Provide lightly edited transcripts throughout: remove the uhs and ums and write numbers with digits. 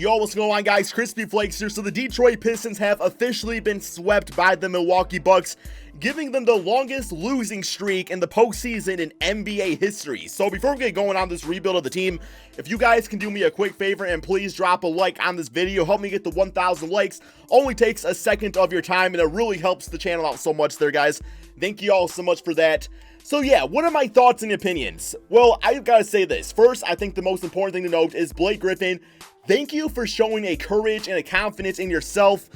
Yo, what's going on, guys? KrispyFlakes here. So the Detroit Pistons have officially been swept by the Milwaukee Bucks, giving them the longest losing streak in the postseason in NBA history. So before we get going on this rebuild of the team, if you guys can do me a quick favor and please drop a like on this video, help me get to 1,000 likes. Only takes a second of your time and it really helps the channel out so much there, guys. Thank you all so much for that. So yeah, what are my thoughts and opinions? Well, I've got to say this. First, I think the most important thing to note is Blake Griffin. Thank you for showing a courage and a confidence in yourself.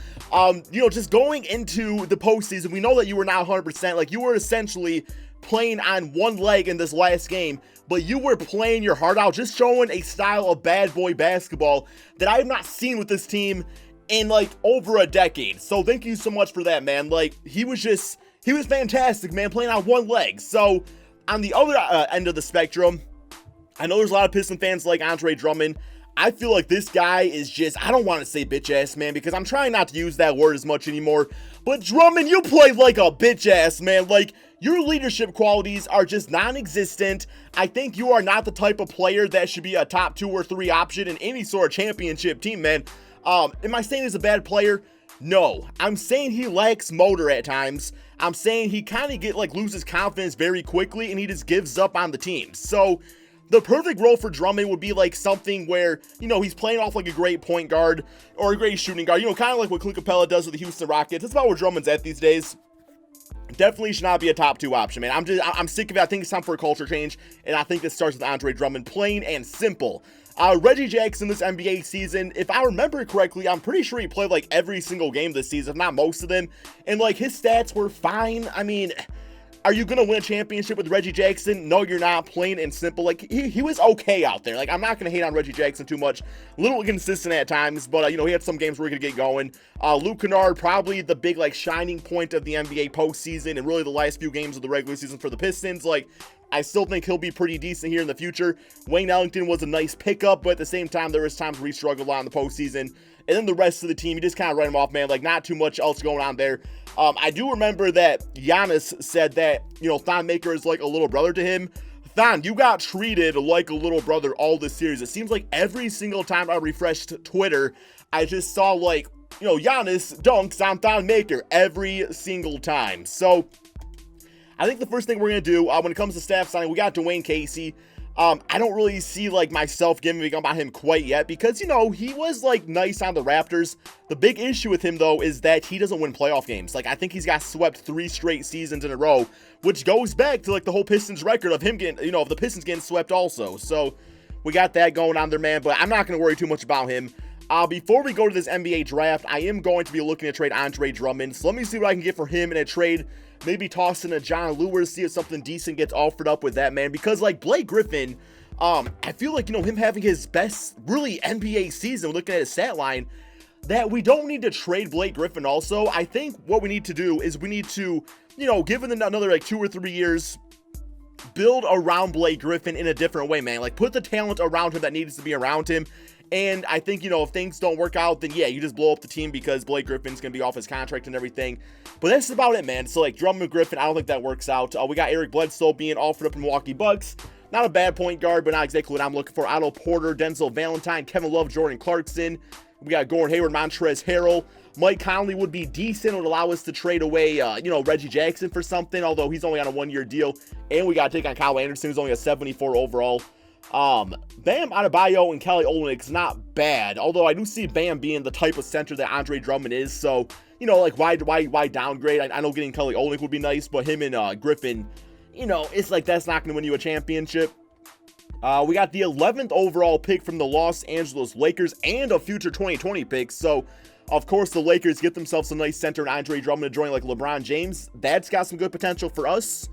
Just going into the postseason, we know that you were not 100%. Like, you were essentially playing on one leg in this last game, but you were playing your heart out, just showing a style of bad boy basketball that I have not seen with this team in like over a decade. So thank you so much for that, man. Like, he was fantastic, man, playing on one leg. So on the other end of the spectrum, I know there's a lot of Piston fans like Andre Drummond. I feel like this guy is just, I don't want to say bitch ass, man, because I'm trying not to use that word as much anymore. But Drummond, you play like a bitch ass, man. Like, your leadership qualities are just non-existent. I think you are not the type of player that should be a top 2 or 3 option in any sort of championship team, man. Am I saying he's a bad player? No. I'm saying he lacks motor at times. I'm saying he kind of loses confidence very quickly and he just gives up on the team. So the perfect role for Drummond would be like something where, he's playing off like a great point guard or a great shooting guard, kind of like what Clint Capella does with the Houston Rockets. That's about where Drummond's at these days. Definitely should not be a top 2 option, man. I'm sick of it. I think it's time for a culture change, and I think this starts with Andre Drummond, plain and simple. Reggie Jackson this NBA season, if I remember correctly, I'm pretty sure he played like every single game this season, if not most of them, and like his stats were fine. I mean, are you going to win a championship with Reggie Jackson? No, you're not, plain and simple. Like, he was okay out there. Like, I'm not going to hate on Reggie Jackson too much. A little inconsistent at times, but, he had some games where he could get going. Luke Kennard, probably the big, shining point of the NBA postseason and really the last few games of the regular season for the Pistons. Like, I still think he'll be pretty decent here in the future. Wayne Ellington was a nice pickup, but at the same time, there was times where he struggled a lot in the postseason. And then the rest of the team, you just kind of write him off, man. Like, not too much else going on there. I do remember that Giannis said that, Thon Maker is like a little brother to him. Thon, you got treated like a little brother all this series. It seems like every single time I refreshed Twitter, I just saw Giannis dunks on Thon Maker every single time. So I think the first thing we're going to do when it comes to staff signing, we got Dwayne Casey. I don't really see myself giving about him quite yet because, he was nice on the Raptors. The big issue with him though is that he doesn't win playoff games. I think he's got swept 3 straight seasons in a row, which goes back to the whole Pistons record of him getting, of the Pistons getting swept also. So we got that going on there, man, but I'm not going to worry too much about him. Before we go to this NBA draft, I am going to be looking to trade Andre Drummond. So let me see what I can get for him in a trade. Maybe toss in a John Lewis, see if something decent gets offered up with that, man. Because, Blake Griffin, I feel him having his best, really, NBA season, looking at his stat line, that we don't need to trade Blake Griffin also. I think what we need to do is we need to, give him another, 2 or 3 years, build around Blake Griffin in a different way, man. Put the talent around him that needs to be around him. And I think, if things don't work out, then yeah, you just blow up the team because Blake Griffin's going to be off his contract and everything. But that's about it, man. So, Drummond Griffin, I don't think that works out. We got Eric Bledsoe being offered up in Milwaukee Bucks. Not a bad point guard, but not exactly what I'm looking for. Otto Porter, Denzel Valentine, Kevin Love, Jordan Clarkson. We got Gordon Hayward, Montrezl Harrell. Mike Conley would be decent. It would allow us to trade away, Reggie Jackson for something, although he's only on a 1-year deal. And we got to take on Kyle Anderson, who's only a 74 overall. Bam Adebayo and Kelly Olynyk's not bad, although I do see Bam being the type of center that Andre Drummond is, so, why downgrade? I know getting Kelly Olynyk would be nice, but him and, Griffin, it's that's not going to win you a championship. We got the 11th overall pick from the Los Angeles Lakers and a future 2020 pick, so, of course, the Lakers get themselves a nice center and Andre Drummond to join, LeBron James. That's got some good potential for us.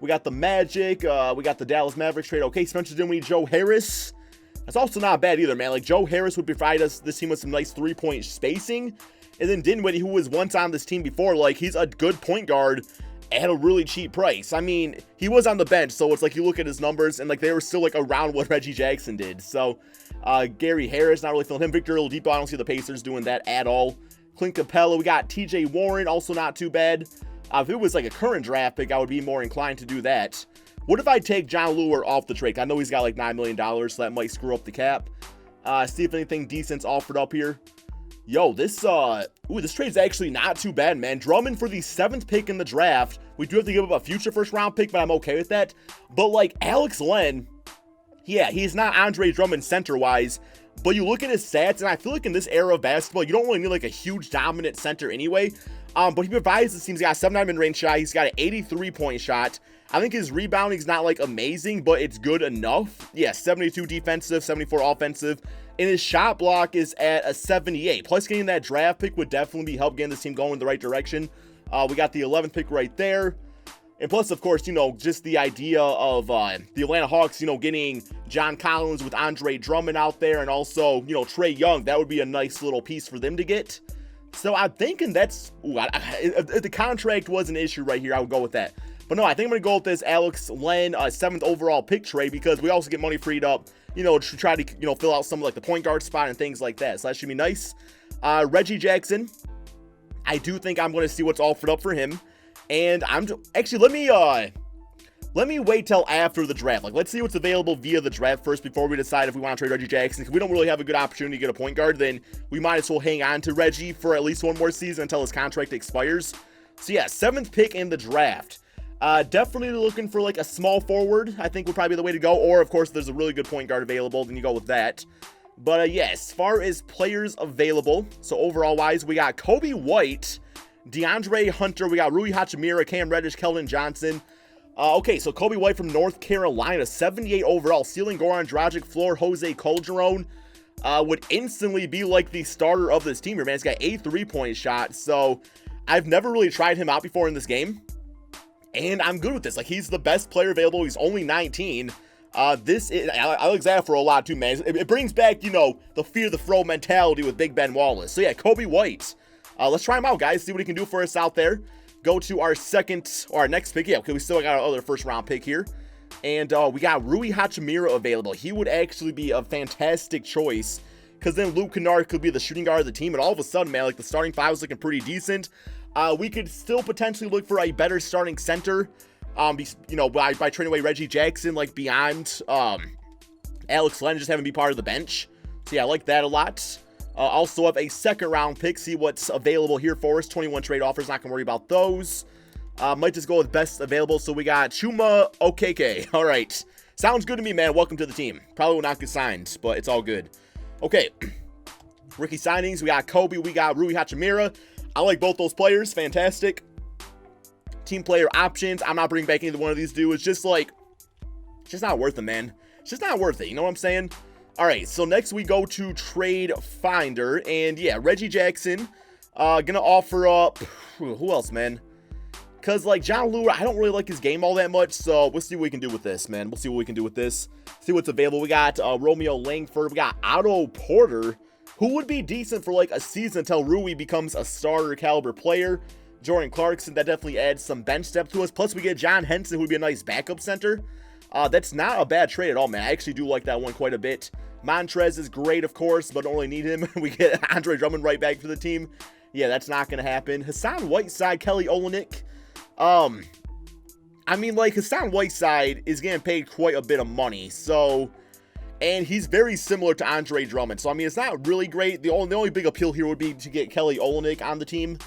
We got the Magic, we got the Dallas Mavericks trade. Okay, Spencer Dinwiddie, Joe Harris. That's also not bad either, man. Joe Harris would provide us this team with some nice 3-point spacing. And then Dinwiddie, who was once on this team before, he's a good point guard at a really cheap price. I mean, he was on the bench, so it's you look at his numbers, and they were still around what Reggie Jackson did. So, Gary Harris, not really feeling him. Victor Oladipo, I don't see the Pacers doing that at all. Clint Capella, we got TJ Warren, also not too bad. If it was a current draft pick, I would be more inclined to do that. What if I take John Lewis off the trade? I know he's got $9 million, so that might screw up the cap. See if anything decent's offered up here. Yo, this trade's actually not too bad, man. Drummond for the 7th pick in the draft. We do have to give up a future first round pick, but I'm okay with that. But like Alex Len, yeah, he's not Andre Drummond center-wise, but you look at his stats, and I feel like in this era of basketball, you don't really need like a huge dominant center anyway. But he provides, it seems, he's got a 7'9" mid-range shot. He's got an 83-point shot. I think his rebounding's not like amazing, but it's good enough. Yeah, 72 defensive, 74 offensive. And his shot block is at a 78. Plus, getting that draft pick would definitely be help getting this team going in the right direction. We got the 11th pick right there. And plus, of course, you know, just the idea of the Atlanta Hawks, you know, getting John Collins with Andre Drummond out there, and also, you know, Trae Young. That would be a nice little piece for them to get. So I'm thinking that's, if the contract was an issue right here, I would go with that. But no, I think I'm going to go with this Alex Len 7th overall pick trade, because we also get money freed up, you know, to try to, you know, fill out some of like the point guard spot and things like that. So that should be nice. Reggie Jackson, I do think I'm going to see what's offered up for him. And actually, let me wait till after the draft. Like, let's see what's available via the draft first before we decide if we want to trade Reggie Jackson. If we don't really have a good opportunity to get a point guard, then we might as well hang on to Reggie for at least one more season until his contract expires. So yeah, 7th pick in the draft. Definitely looking for like a small forward, I think would probably be the way to go. Or of course, there's a really good point guard available, then you go with that. But yeah, as far as players available, so overall wise, we got Kobe White, DeAndre Hunter, we got Rui Hachimura, Cam Reddish, Keldon Johnson. Okay, so Kobe White from North Carolina, 78 overall, ceiling Goran Dragic, floor Jose Calderon, would instantly be like the starter of this team here, man. He's got a 3-point shot, so I've never really tried him out before in this game, and I'm good with this. Like, he's the best player available. He's only 19. I like that for a lot too, man. It brings back, you know, the fear the throw mentality with Big Ben Wallace. So yeah, Kobe White. Let's try him out, guys. See what he can do for us out there. Go to our next pick. Yeah, okay, we still got our other first round pick here. And we got Rui Hachimura available. He would actually be a fantastic choice, because then Luke Kennard could be the shooting guard of the team. And all of a sudden, man, like the starting five is looking pretty decent. We could still potentially look for a better starting center. You know, by trading away Reggie Jackson, like beyond Alex Len, just having him be part of the bench. So yeah, I like that a lot. Also have a 2nd round pick. See what's available here for us. 21 trade offers. Not gonna worry about those. Might just go with best available. So we got Chuma Okeke. All right. Sounds good to me, man. Welcome to the team. Probably will not get signed, but it's all good. Okay. Rookie signings. We got Kobe. We got Rui Hachimura. I like both those players. Fantastic. Team player options. I'm not bringing back either one of these dudes. It's just like, it's just not worth it, man. It's just not worth it. You know what I'm saying? All right, so next we go to Trade Finder, and yeah, Reggie Jackson, gonna offer up, who else, man? Because, like, John Lure, I don't really like his game all that much, so we'll see what we can do with this, man. We'll see what we can do with this, see what's available. We got Romeo Langford, we got Otto Porter, who would be decent for, like, a season until Rui becomes a starter caliber player. Jordan Clarkson, that definitely adds some bench depth to us. Plus, we get John Henson, who would be a nice backup center. That's not a bad trade at all, man. I actually do like that one quite a bit. Montrez is great, of course, but don't really need him. We get Andre Drummond right back for the team. Yeah, that's not going to happen. Hassan Whiteside, Kelly Olynyk. I mean, like, Hassan Whiteside is getting paid quite a bit of money, so, and he's very similar to Andre Drummond, so, I mean, it's not really great. The only big appeal here would be to get Kelly Olynyk on the team,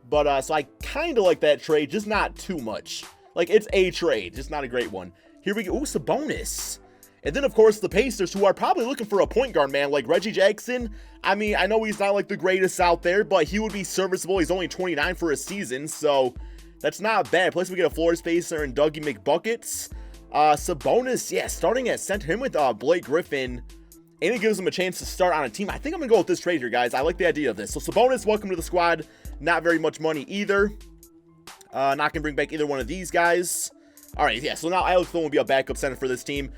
but, so I kind of like that trade, just not too much. Like, it's a trade, just not a great one. Here we go. Ooh, Sabonis. And then, of course, the Pacers, who are probably looking for a point guard, man, like Reggie Jackson. I mean, I know he's not, like, the greatest out there, but he would be serviceable. He's only 29 for a season, so that's not bad. Plus, we get a floor spacer and Dougie McBuckets. Sabonis, yeah, starting at center, him with Blake Griffin, and it gives him a chance to start on a team. I think I'm going to go with this trade here, guys. I like the idea of this. So, Sabonis, welcome to the squad. Not very much money either. Not going to bring back either one of these guys. All right, yeah, so now Alex Len will be a backup center for this team.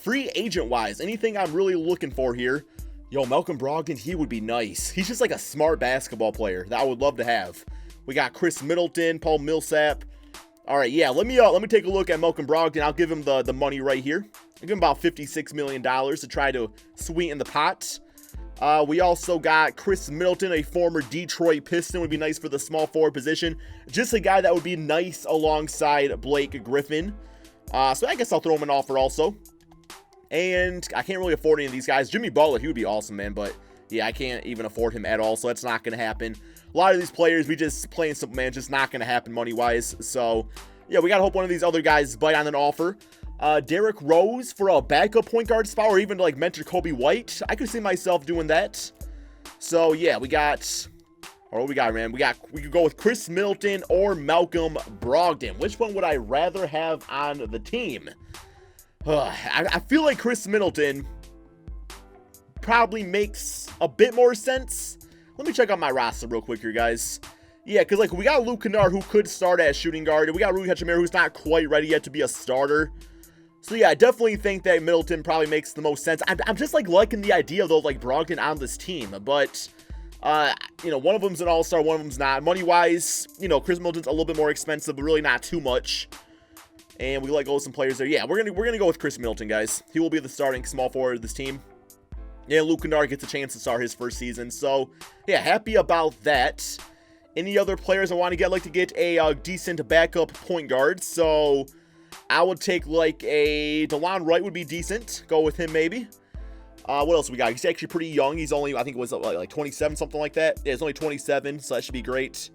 Free agent-wise, anything I'm really looking for here? Yo, Malcolm Brogdon, he would be nice. He's just like a smart basketball player that I would love to have. We got Chris Middleton, Paul Millsap. All right, yeah, let me take a look at Malcolm Brogdon. I'll give him the money right here. I'll give him about $56 million to try to sweeten the pot. We also got Chris Middleton, a former Detroit Piston, would be nice for the small forward position. Just a guy that would be nice alongside Blake Griffin. So I guess I'll throw him an offer also. And I can't really afford any of these guys. Jimmy Butler, he would be awesome, man. But yeah, I can't even afford him at all. So that's not going to happen. A lot of these players, we just playing simple, man. Just not going to happen money-wise. So yeah, we got to hope one of these other guys bite on an offer. Derrick Rose for a backup point guard spot, or even to like mentor Kobe White. I could see myself doing that. So yeah, we got, or what we got, man? We could go with Chris Middleton or Malcolm Brogdon. Which one would I rather have on the team? I feel like Chris Middleton probably makes a bit more sense. Let me check out my roster real quick here, guys. Yeah, because like we got Luke Kennard who could start as shooting guard, and we got Rui Hachimura who's not quite ready yet to be a starter. So yeah, I definitely think that Middleton probably makes the most sense. I'm just like liking the idea though, like Brogdon on this team, but you know, one of them's an all-star, one of them's not. Money-wise, you know, Chris Middleton's a little bit more expensive, but really not too much. And we let go of some players there. Yeah, we're gonna go with Chris Middleton, guys. He will be the starting small forward of this team. Yeah, Luke Kennard gets a chance to start his first season. So yeah, happy about that. Any other players I want to get? I'd like to get a decent backup point guard. So I would take like a DeLon Wright would be decent. Go with him maybe. What else we got? He's actually pretty young. He's only, I think it was like 27, something like that. Yeah, he's only 27, so that should be great.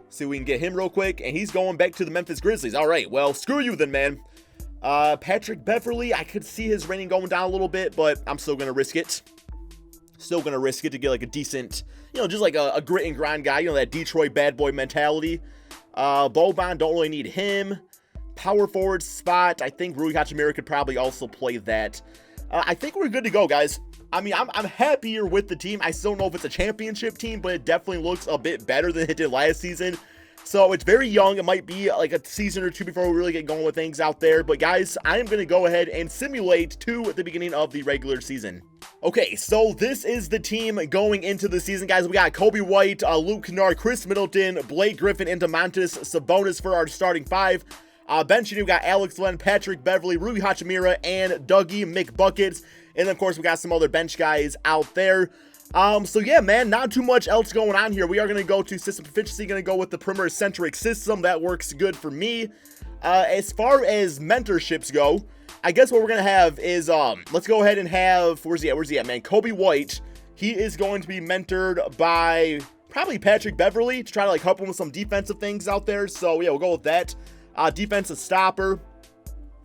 See if we can get him real quick. And he's going back to the Memphis Grizzlies. All right, well, screw you then, man. Patrick Beverley, I could see his rating going down a little bit, but I'm still going to risk it. Still going to risk it to get like a decent, you know, just like a grit and grind guy. You know, that Detroit bad boy mentality. Boban, don't really need him. Power forward spot, I think Rui Hachimura could probably also play that. I think we're good to go, guys. I mean, I'm happier with the team. I still don't know if it's a championship team, but it definitely looks a bit better than it did last season. So it's very young. It might be like a season or two before we really get going with things out there. But guys, I am going to go ahead and simulate to the beginning of the regular season. Okay, so this is the team going into the season, guys. We got Kobe White, Luke Kennard, Chris Middleton, Blake Griffin, and Domantas Sabonis for our starting five. Benching, we got Alex Len, Patrick Beverley, Rui Hachimura, and Dougie McBuckets. And then, of course, we got some other bench guys out there. So yeah, man, not too much else going on here. We are going to go to system proficiency, going to go with the perimeter-centric system. That works good for me. As far as mentorships go, I guess what we're going to have is, let's go ahead and have, where's he at, man? Kobe White. He is going to be mentored by probably Patrick Beverley to try to like help him with some defensive things out there. So yeah, we'll go with that. Defensive stopper.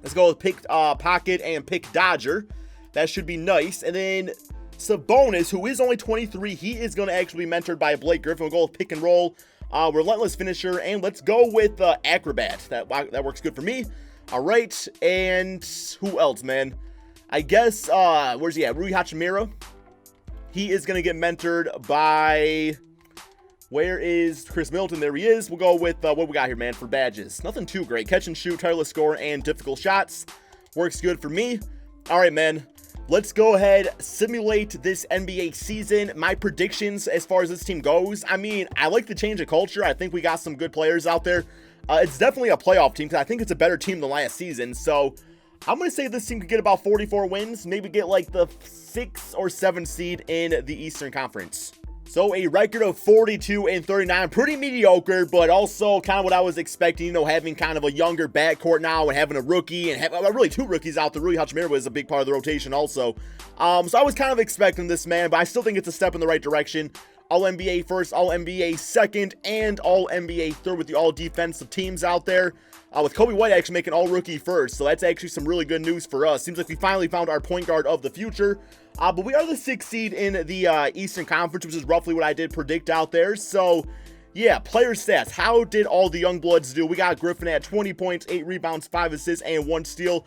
Let's go with pick pocket and pick dodger. That should be nice. And then Sabonis, who is only 23, he is going to actually be mentored by Blake Griffin. We'll go with pick and roll, relentless finisher, and let's go with acrobat. That works good for me. All right, and who else, man? I guess where's he at? Rui Hachimura. He is going to get mentored by, where is Chris Middleton? There he is. We'll go with what we got here, man, for badges. Nothing too great. Catch and shoot, tireless score, and difficult shots. Works good for me. All right, man. Let's go ahead, simulate this NBA season. My predictions as far as this team goes, I mean, I like the change of culture. I think we got some good players out there. It's definitely a playoff team because I think it's a better team than last season. So I'm going to say this team could get about 44 wins, maybe get like the 6 or 7 seed in the Eastern Conference. So a record of 42-39, pretty mediocre, but also kind of what I was expecting, you know, having kind of a younger backcourt now and having a rookie and really 2 rookies out there. Rui Hachimura was a big part of the rotation also. So I was kind of expecting this, man, but I still think it's a step in the right direction. All-NBA first, All-NBA second, and All-NBA third with the all-defensive teams out there. With Kobe White actually making All-Rookie first, so that's actually some really good news for us. Seems like we finally found our point guard of the future. But we are the 6th seed in the Eastern Conference, which is roughly what I did predict out there. So, yeah, player stats. How did all the young bloods do? We got Griffin at 20 points, 8 rebounds, 5 assists, and 1 steal.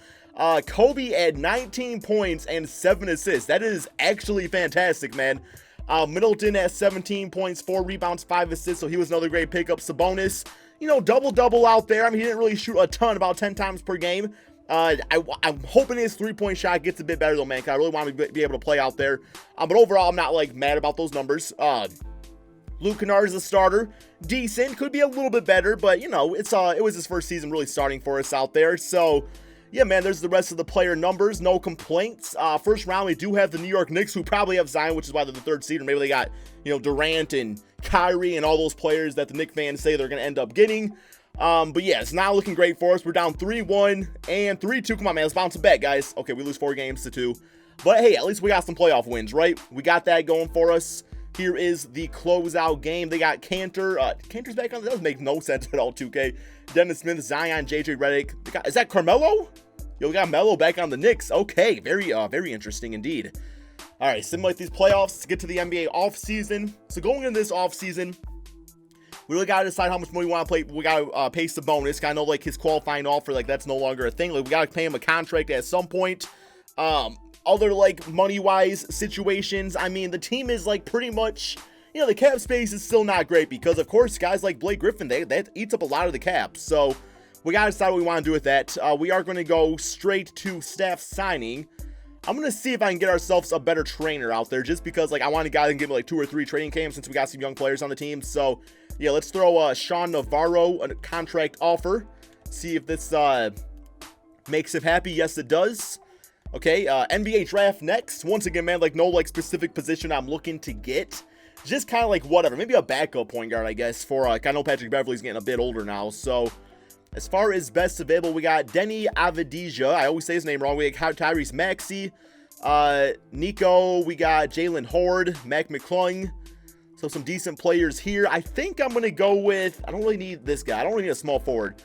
Kobe at 19 points and 7 assists. That is actually fantastic, man. Middleton at 17 points, 4 rebounds, 5 assists, so he was another great pickup. Sabonis, you know, double-double out there. I mean, he didn't really shoot a ton, about 10 times per game. I'm hoping his 3-point shot gets a bit better, though, man, because I really want to be able to play out there. But overall, I'm not, like, mad about those numbers. Luke Kennard is a starter. Decent. Could be a little bit better, but, you know, it was his first season really starting for us out there. So, yeah, man, there's the rest of the player numbers. No complaints. First round, we do have the New York Knicks, who probably have Zion, which is why they're the 3rd seed. Or maybe they got, you know, Durant and Kyrie and all those players that the Knicks fans say they're going to end up getting. But yeah, it's not looking great for us. We're down 3-1 and 3-2. Come on, man. Let's bounce it back, guys. Okay, we lose 4 games to 2. But hey, at least we got some playoff wins, right? We got that going for us. Here is the closeout game. They got Cantor. Cantor's back on. That doesn't make no sense at all, 2K. Dennis Smith, Zion, JJ Redick. Is that Carmelo? Yo, we got Melo back on the Knicks. Okay, very interesting indeed. All right, simulate these playoffs to get to the NBA offseason. So going into this offseason, we really got to decide how much money we want to play. We got to pay Sabonis. I know, like, his qualifying offer, like, that's no longer a thing. Like, we got to pay him a contract at some point. Other, like, money-wise situations, I mean, the team is, like, pretty much, you know, the cap space is still not great because, of course, guys like Blake Griffin, that eats up a lot of the cap. So we got to decide what we want to do with that. We are going to go straight to staff signing. I'm going to see if I can get ourselves a better trainer out there just because, like, I want a guy that can give me, like, 2 or 3 training camps since we got some young players on the team. So, yeah, let's throw Sean Navarro a contract offer. See if this makes him happy. Yes, it does. Okay, NBA draft next. Once again, man, like, no, like, specific position I'm looking to get. Just kind of, like, whatever. Maybe a backup point guard, I guess, for, I know Patrick Beverley's getting a bit older now. So, as far as best available, we got Denny Avdija. I always say his name wrong. We got Tyrese Maxey. Nico. We got Jalen Horde. Mac McClung. So, some decent players here. I think I'm going to go with, I don't really need this guy. I don't really need a small forward.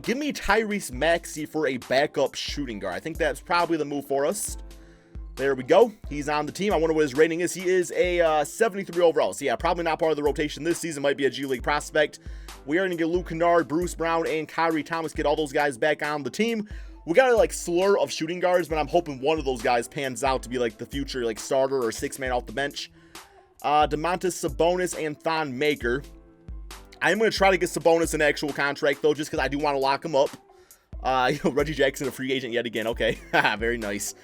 Give me Tyrese Maxey for a backup shooting guard. I think that's probably the move for us. There we go. He's on the team. I wonder what his rating is. He is a 73 overall. So, yeah, probably not part of the rotation this season. Might be a G League prospect. We are going to get Luke Kennard, Bruce Brown, and Kyrie Thomas. Get all those guys back on the team. We got a, like, slur of shooting guards, but I'm hoping one of those guys pans out to be, like, the future, like, starter or 6-man off the bench. Domantas Sabonis and Thon Maker. I'm going to try to get Sabonis an actual contract, though, just because I do want to lock him up. Reggie Jackson, a free agent yet again. Okay, very nice.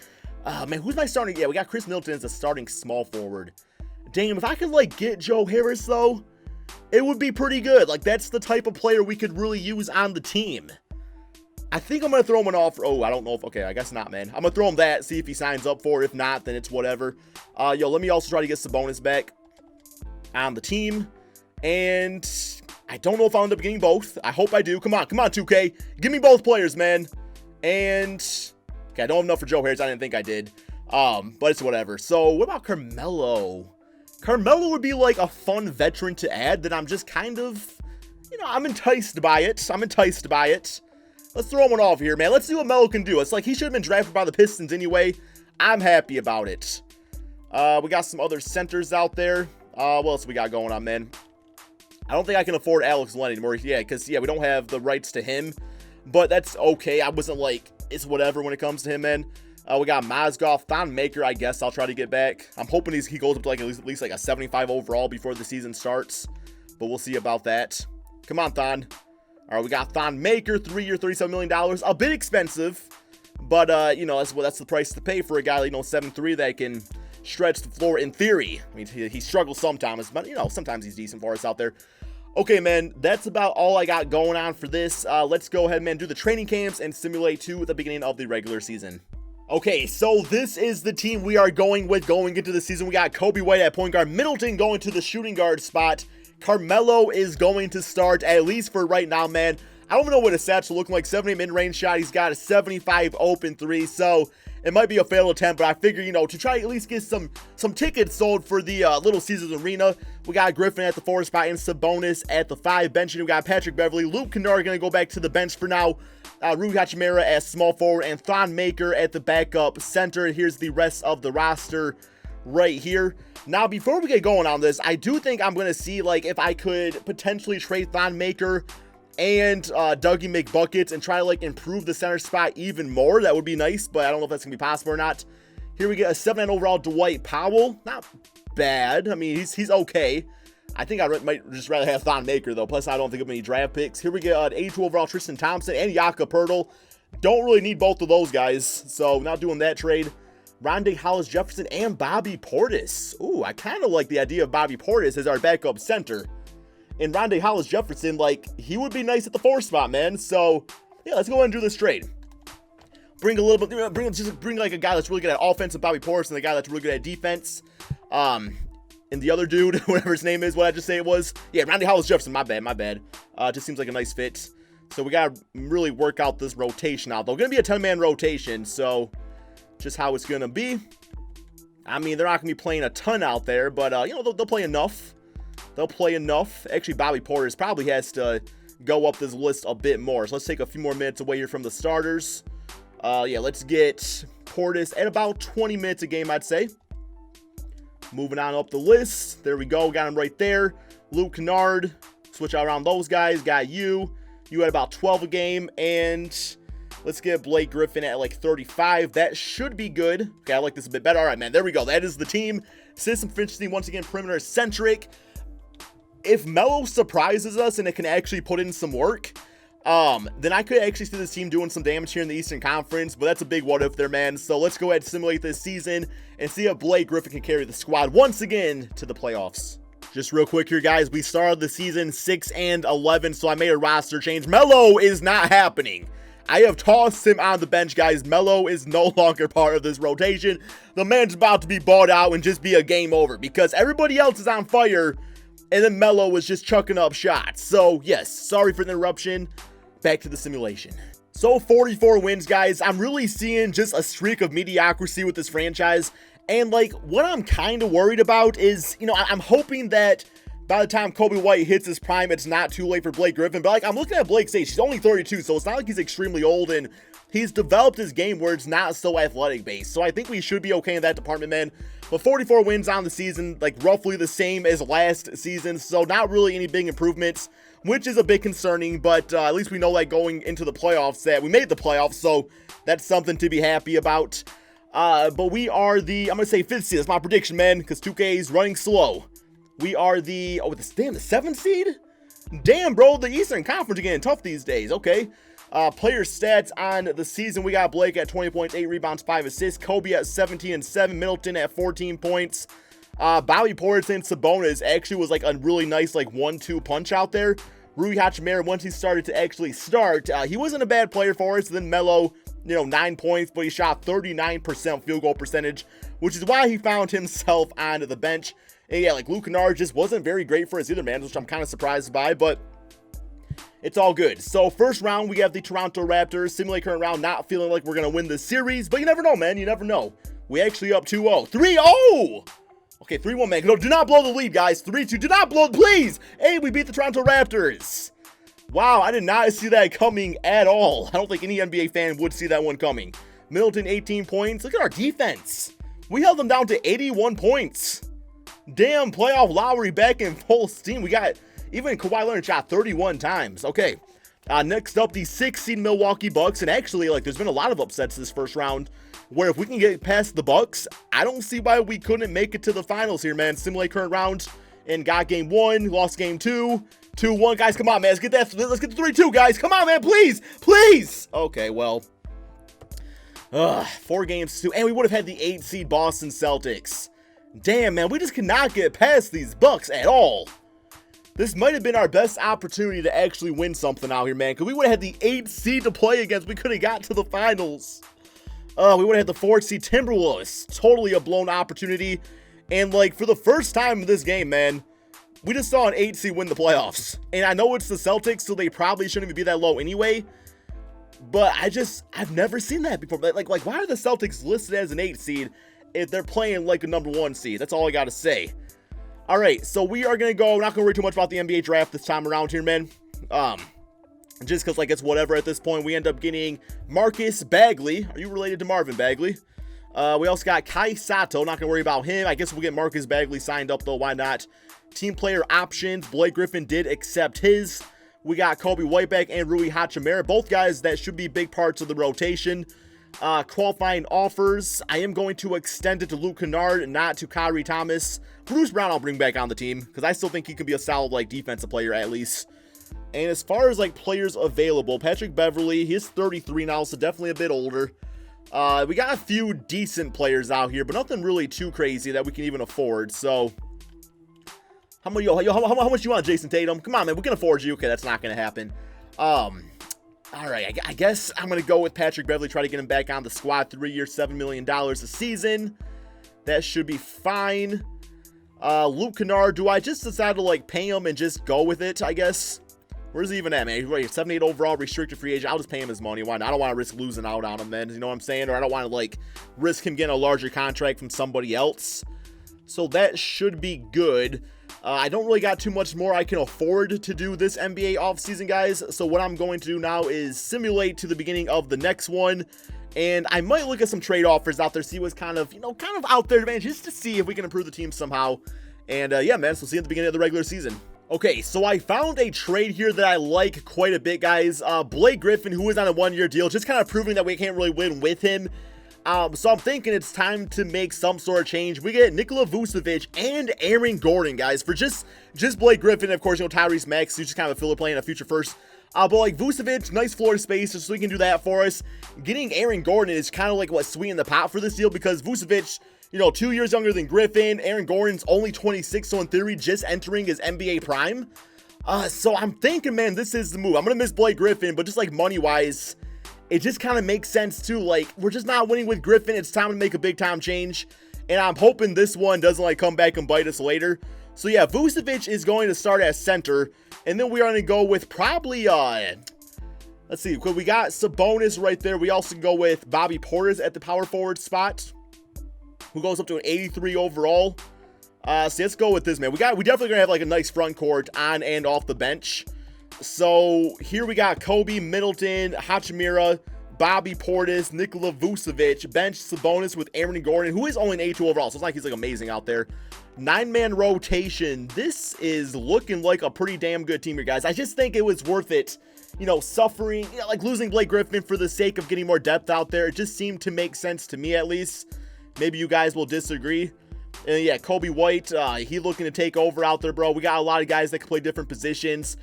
Man, who's my starting? Yeah, we got Chris Middleton as a starting small forward. Damn, if I could, like, get Joe Harris, though, it would be pretty good. Like, that's the type of player we could really use on the team. I think I'm going to throw him an offer. Oh, I don't know if, okay, I guess not, man. I'm going to throw him that, see if he signs up for it. If not, then it's whatever. Yo, let me also try to get Sabonis back on the team. And I don't know if I'll end up getting both. I hope I do. Come on, 2K. Give me both players, man. And, okay, I don't have enough for Joe Harris. I didn't think I did. But it's whatever. So, what about Carmelo? Carmelo would be, like, a fun veteran to add that I'm just kind of, you know, I'm enticed by it. Let's throw one off here, man. Let's see what Melo can do. It's like he should have been drafted by the Pistons anyway. I'm happy about it. We got some other centers out there. What else we got going on, man? I don't think I can afford Alex Len anymore. Yeah, because, yeah, we don't have the rights to him. But that's okay. I wasn't like, it's whatever when it comes to him, man. We got Mozgov, Thon Maker, I guess I'll try to get back. I'm hoping he goes up to, like, at least like a 75 overall before the season starts. But we'll see about that. Come on, Thon. All right, we got Thon Maker, 3-year, $37 million. A bit expensive. But, you know, that's the price to pay for a guy, like, you know, 7'3" that can stretch the floor in theory. I mean, he struggles sometimes, but, you know, sometimes he's decent for us out there. Okay, man, that's about all I got going on for this. Let's go ahead, man, do the training camps and simulate to the beginning of the regular season. Okay, so this is the team we are going with going into the season. We got Kobe White at point guard, Middleton going to the shooting guard spot. Carmelo is going to start, at least for right now, man. I don't even know what his stats are looking like. 70 mid-range shot. He's got a 75 open three, so it might be a failed attempt, but I figure, you know, to try to at least get some tickets sold for the Little Caesars Arena. We got Griffin at the 4 spot and Sabonis at the 5. Benching, we got Patrick Beverley. Luke Kennard going to go back to the bench for now. Rui Hachimura as small forward and Thon Maker at the backup center. Here's the rest of the roster right here. Now, before we get going on this, I do think I'm going to see, like, if I could potentially trade Thon Maker and Dougie McBuckets and try to, like, improve the center spot even more. That would be nice, but I don't know if that's going to be possible or not. Here we get a 7-9 overall Dwight Powell. Not bad. I mean, he's okay. I think I might just rather have Thon Maker, though. Plus, I don't think of any draft picks. Here we get an 82 overall Tristan Thompson and Jakob Poeltl. Don't really need both of those guys, so not doing that trade. Rondae Hollis-Jefferson and Bobby Portis. Ooh, I kind of like the idea of Bobby Portis as our backup center. And Rondae Hollis-Jefferson, like, he would be nice at the 4 spot, man. So, yeah, let's go ahead and do this trade. Bring a little bit, bring like a guy that's really good at offense, and Bobby Portis, and the guy that's really good at defense. And the other dude, whatever his name is, what I just say it was. Yeah, Rondae Hollis-Jefferson, my bad. Just seems like a nice fit. So we got to really work out this rotation out. They're going to be a 10-man rotation, so just how it's going to be. I mean, they're not going to be playing a ton out there, but, you know, they'll play enough. They'll play enough. Actually, Bobby Portis probably has to go up this list a bit more. So let's take a few more minutes away here from the starters. Yeah, let's get Portis at about 20 minutes a game, I'd say. Moving on up the list. There we go. Got him right there. Luke Kennard. Switch out around those guys. Got you. You had about 12 a game. And let's get Blake Griffin at like 35. That should be good. Okay, I like this a bit better. All right, man. There we go. That is the team. System efficiency, once again, perimeter centric. If Melo surprises us and it can actually put in some work, then I could actually see this team doing some damage here in the Eastern Conference, but that's a big what if there, man. So let's go ahead and simulate this season and see if Blake Griffin can carry the squad once again to the playoffs. Just real quick here, guys. We started the season 6-11, so I made a roster change. Melo is not happening. I have tossed him on the bench, guys. Melo is no longer part of this rotation. The man's about to be bought out and just be a game over because everybody else is on fire, and then Melo was just chucking up shots. So, yes, sorry for the interruption. Back to the simulation. So 44 wins, guys. I'm really seeing just a streak of mediocrity with this franchise. And like what I'm kind of worried about is, you know, I'm hoping that by the time Kobe White hits his prime, it's not too late for Blake Griffin. But like I'm looking at Blake's age, he's only 32, so it's not like he's extremely old, and he's developed his game where it's not so athletic based. So I think we should be okay in that department, man. But 44 wins on the season, like roughly the same as last season. So not really any big improvements, which is a bit concerning, but at least we know that going into the playoffs that we made the playoffs, so that's something to be happy about. But we are the, I'm going to say 5th seed. That's my prediction, man, because 2K is running slow. We are the, oh, the 7th seed? Damn, bro, the Eastern Conference again, tough these days. Okay. Player stats on the season, we got Blake at 20 points, 8 rebounds, 5 assists. Kobe at 17 and 7. Middleton at 14 points. Bobby Portis and Sabonis actually was like a really nice like 1-2 punch out there. Rui Hachimura, once he started to actually start, he wasn't a bad player for us. Then Melo, you know, 9 points, but he shot 39% field goal percentage, which is why he found himself on the bench. And yeah, like Luke Kennard just wasn't very great for us either, man, which I'm kind of surprised by, but it's all good. So first round, we have the Toronto Raptors. Simulate current round, not feeling like we're going to win this series, but you never know, man. You never know. We actually up 2-0. 3-0! Okay, 3-1, man. No, do not blow the lead, guys. 3-2. Do not blow, please. Hey, we beat the Toronto Raptors. Wow, I did not see that coming at all. I don't think any NBA fan would see that one coming. Middleton, 18 points. Look at our defense. We held them down to 81 points. Damn, playoff Lowry back in full steam. We got, even Kawhi Leonard shot 31 times. Okay, next up, the 6th seed Milwaukee Bucks. And actually, like, there's been a lot of upsets this first round, where if we can get past the Bucks, I don't see why we couldn't make it to the finals here, man. Simulate current round and got game 1, lost game 2. 2-1, guys, come on, man. Let's get that. Let's get the 3-2, guys. Come on, man, please. Please. Okay, well. 4 games, 2. And we would have had the 8th seed Boston Celtics. Damn, man, we just cannot get past these Bucks at all. This might have been our best opportunity to actually win something out here, man, because we would have had the 8th seed to play against. We could have got to the finals. We would have had the 4th seed Timberwolves. Totally a blown opportunity. And, like, for the first time in this game, man, we just saw an 8th seed win the playoffs. And I know it's the Celtics, so they probably shouldn't even be that low anyway. But I've never seen that before. Like, why are the Celtics listed as an 8th seed if they're playing like a number 1 seed? That's all I got to say. All right, so we are going to go. I'm not going to worry too much about the NBA draft this time around here, man. Just because, like, it's whatever at this point. We end up getting Marcus Bagley. Are you related to Marvin Bagley? We also got Kai Sato. Not going to worry about him. I guess we'll get Marcus Bagley signed up, though. Why not? Team player options. Blake Griffin did accept his. We got Kobe Whiteback and Rui Hachimura. Both guys that should be big parts of the rotation. Qualifying offers. I am going to extend it to Luke Kennard, not to Kyrie Thomas. Bruce Brown I'll bring back on the team, because I still think he could be a solid, like, defensive player at least. And as far as, like, players available, Patrick Beverley, he's 33 now, so definitely a bit older. We got a few decent players out here, but nothing really too crazy that we can even afford. So, how much you want, Jason Tatum? Come on, man, we can afford you. Okay, that's not going to happen. All right, I guess I'm going to go with Patrick Beverley, try to get him back on the squad. 3 years, $7 million a season. That should be fine. Luke Kennard, do I just decide to, like, pay him and just go with it, I guess? Where's he even at, man? He's right, 78 overall, restricted free agent. I'll just pay him his money. Why not? I don't want to risk losing out on him, man. You know what I'm saying? Or I don't want to, like, risk him getting a larger contract from somebody else. So that should be good. I don't really got too much more I can afford to do this NBA offseason, guys. So what I'm going to do now is simulate to the beginning of the next one. And I might look at some trade offers out there, see what's kind of out there, man, just to see if we can improve the team somehow. And yeah, man, so see you at the beginning of the regular season. Okay, so I found a trade here that I like quite a bit, guys. Blake Griffin, who is on a one-year deal, just kind of proving that we can't really win with him. So I'm thinking it's time to make some sort of change. We get Nikola Vucevic and Aaron Gordon, guys, for just Blake Griffin. Of course, you know, Tyrese Maxey, who's just kind of a filler playing a future first. But like Vucevic, nice floor space, so he can do that for us. Getting Aaron Gordon is kind of like what's sweetening the pot for this deal, because Vucevic, you know, 2 years younger than Griffin. Aaron Gordon's only 26, so in theory, just entering his NBA prime. So I'm thinking, man, this is the move. I'm going to miss Blake Griffin, but just like money-wise, it just kind of makes sense too. Like, we're just not winning with Griffin. It's time to make a big-time change, and I'm hoping this one doesn't, like, come back and bite us later. So yeah, Vucevic is going to start at center, and then we are going to go with probably, let's see, we got Sabonis right there. We also go with Bobby Portis at the power forward spot, who goes up to an 83 overall. So let's go with this, man. We definitely gonna have like a nice front court on and off the bench. So here we got Kobe, Middleton, Hachimura, Bobby Portis, Nikola Vucevic, bench Sabonis with Aaron Gordon, who is only an 82 overall, so it's not like he's like amazing out there. 9-man rotation. This is looking like a pretty damn good team here, guys. I just think it was worth it, you know, suffering, you know, like losing Blake Griffin for the sake of getting more depth out there. It just seemed to make sense to me, at least. Maybe you guys will disagree. And yeah, Kobe White, he looking to take over out there, bro. We got a lot of guys that can play different positions.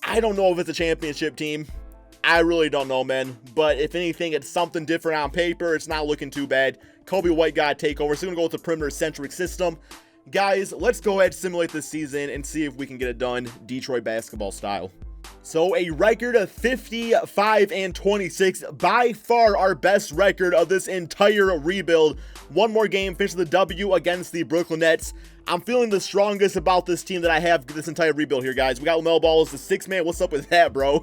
I don't know if it's a championship team. I really don't know, man. But if anything, it's something different on paper. It's not looking too bad. Kobe White got to take over. So we're going to go with the perimeter-centric system. Guys, let's go ahead and simulate this season and see if we can get it done Detroit basketball style. So a record of 55-26, by far our best record of this entire rebuild. One more game, finish the W against the Brooklyn Nets. I'm feeling the strongest about this team that I have this entire rebuild here, guys. We got LaMelo Ball as the 6th man. What's up with that, bro?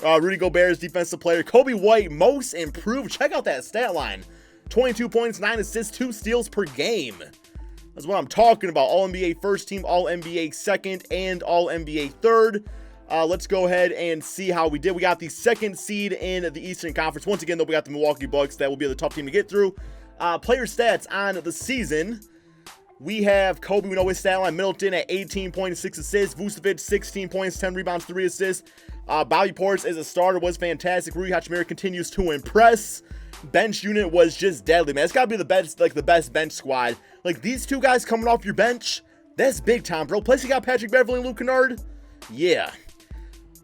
Rudy Gobert is defensive player. Kobe White, most improved. Check out that stat line. 22 points, 9 assists, 2 steals per game. That's what I'm talking about. All-NBA first team, All-NBA second, and All-NBA third. Let's go ahead and see how we did. We got the 2nd seed in the Eastern Conference. Once again, though, we got the Milwaukee Bucks. That will be the tough team to get through. Player stats on the season. We have Kobe, we know his stat line. Middleton at 18 points, 6 assists. Vucevic, 16 points, 10 rebounds, 3 assists. Bobby Portis as a starter was fantastic. Rui Hachimura continues to impress. Bench unit was just deadly, man. It's got to be the best, like the best bench squad. Like these two guys coming off your bench, that's big time, bro. Plus you got Patrick Beverley and Luke Kennard. Yeah.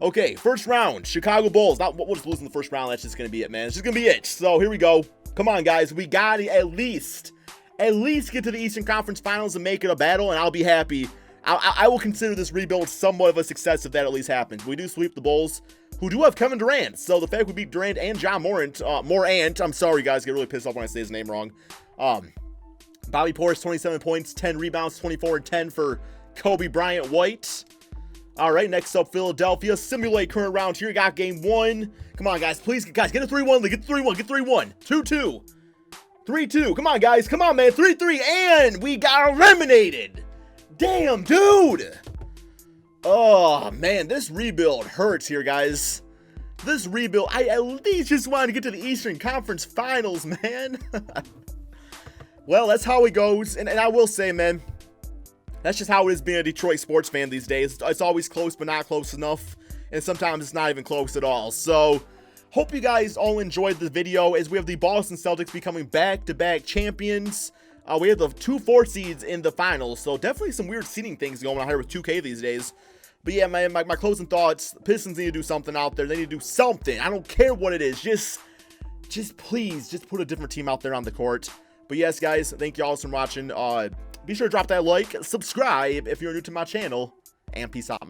Okay, first round, Chicago Bulls. Not we'll just lose in the first round. That's just gonna be it, man. It's just gonna be it. So here we go. Come on, guys. We gotta at least get to the Eastern Conference Finals and make it a battle, and I'll be happy. I will consider this rebuild somewhat of a success if that at least happens. We do sweep the Bulls, who do have Kevin Durant. So the fact we beat Durant and John Morant, I'm sorry, guys, get really pissed off when I say his name wrong. Bobby Portis, 27 points, 10 rebounds, 24 and 10 for Kobe Bryant White. All right, next up, Philadelphia. Simulate current round here. You got game 1. Come on, guys. Please, guys, get a 3-1. Get 3-1. Get 3-1. 2-2. 3-2. Come on, guys. Come on, man. 3-3. And we got eliminated. Damn, dude. Oh, man. This rebuild hurts here, guys. This rebuild, I at least just wanted to get to the Eastern Conference Finals, man. Well, that's how it goes. And I will say, man, that's just how it is being a Detroit sports fan these days. It's always close, but not close enough. And sometimes it's not even close at all. So, hope you guys all enjoyed the video as we have the Boston Celtics becoming back-to-back champions. We have the 2 4 seeds in the finals. So, definitely some weird seeding things going on here with 2K these days. But yeah, man, my closing thoughts. The Pistons need to do something out there. They need to do something. I don't care what it is. Just please, just put a different team out there on the court. But yes, guys, thank you all for watching. Be sure to drop that like, subscribe if you're new to my channel, and peace out, man.